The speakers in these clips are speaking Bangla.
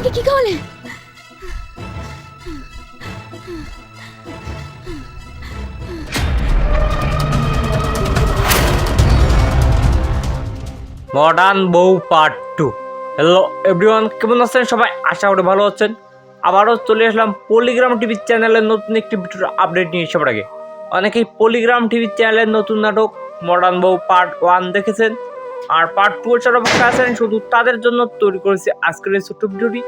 তোমাকে কি খাওয়ালে? মডার্ন বউ পার্ট 2। হ্যালো এভরিওয়ান, কেমন আছেন সবাই? আশা করি ভালো আছেন। আবারও চলে আসলাম পলিগ্রাম টিভি চ্যানেলের নতুন একটি ভিডিওর আপডেট নিয়ে। সবার আগে অনেকেই পলিগ্রাম টিভি চ্যানেলের নতুন নাটক মডার্ন বউ পার্ট 1 দেখেছেন, আর পার্ট 2 এর যারা অপেক্ষা আছেন শুধু তাদের জন্য তৈরি করেছি আজকের এই ছোট্ট ভিডিওটি।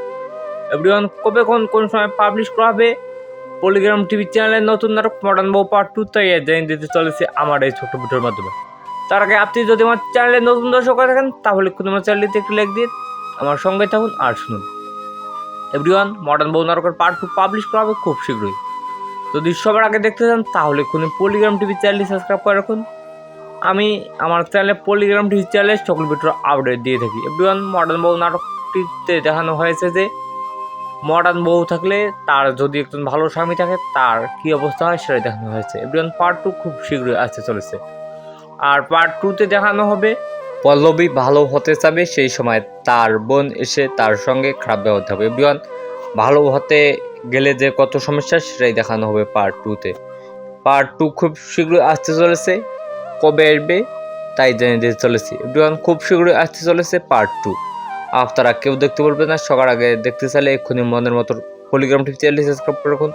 এভরিওয়ান, কবে কোন সময় পাবলিশ করা হবে পলিগ্রাম টিভি চ্যানেলের নতুন নাটক মডার্ন বউ পার্ট 2, তাই জানিয়ে দিতে চলেছে আমার এই ছোট্ট ভিডিওর মাধ্যমে। তার আগে আপনি যদি আমার চ্যানেলে নতুন দর্শক হয়ে থাকেন তাহলে আমার চ্যানেলটিতে একটু লাইক দিন, আমার সঙ্গে থাকুন আর শুনুন। এভরিওয়ান, মডার্ন বউ নাটকের পার্ট 2 পাবলিশ করা হবে খুব শীঘ্রই। যদি সবার আগে দেখতে চান তাহলে পলিগ্রাম টিভি চ্যানেলটি সাবস্ক্রাইব করে রাখুন। আমি আমার চ্যানেলে পলিগ্রাম টিভি চ্যানেলে সকল ভিডিওর আপডেট দিয়ে থাকি। এভরিওয়ান, মডার্ন বউ নাটকটিতে দেখানো হয়েছে যে মডার্ন বউ থাকলে তার যদি একজন ভালো স্বামী থাকে তার কি অবস্থা হয় সেটাই দেখানো হয়েছে। এভরিওয়ান, পার্ট 2 খুব শীঘ্রই আসতে চলেছে। আর পার্ট 2তে দেখানো হবে পল্লবী ভালো হতে চাবে, সেই সময় তার বোন এসে তার সঙ্গে খারাপ ব্যবহার হবে। এভরিওয়ান, ভালো হতে গেলে যে কত সমস্যা সেটাই দেখানো হবে পার্ট 2তে। পার্ট 2 খুব শীঘ্রই আসতে চলেছে। কবে আসবে তাই জানিয়ে দিতে চলেছি। এভরিওয়ান, খুব শীঘ্রই আসতে চলেছে পার্ট 2। আপনারা কেউ দেখতে বলবেন না, সবার আগে দেখতে চাইলে এক্ষুনি মনের মতো পলিগ্রাম টিভি চ্যানেলটি সাবস্ক্রাইব করে রাখুন।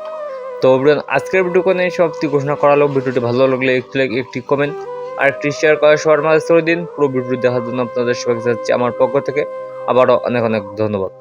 তো এভরিওয়ান, আজকের ভিডিও কোনে সবটি ঘোষণা করালো। ভিডিওটি ভালো লাগলে একটি লাইক, একটি কমেন্ট আর একটি শেয়ার করে সবার মাঝে ছড়িয়ে দিন। পুরো ভিডিও দেখার জন্য আপনাদের সবাইকে জানাচ্ছি আমার পক্ষ থেকে আবারও অনেক অনেক ধন্যবাদ।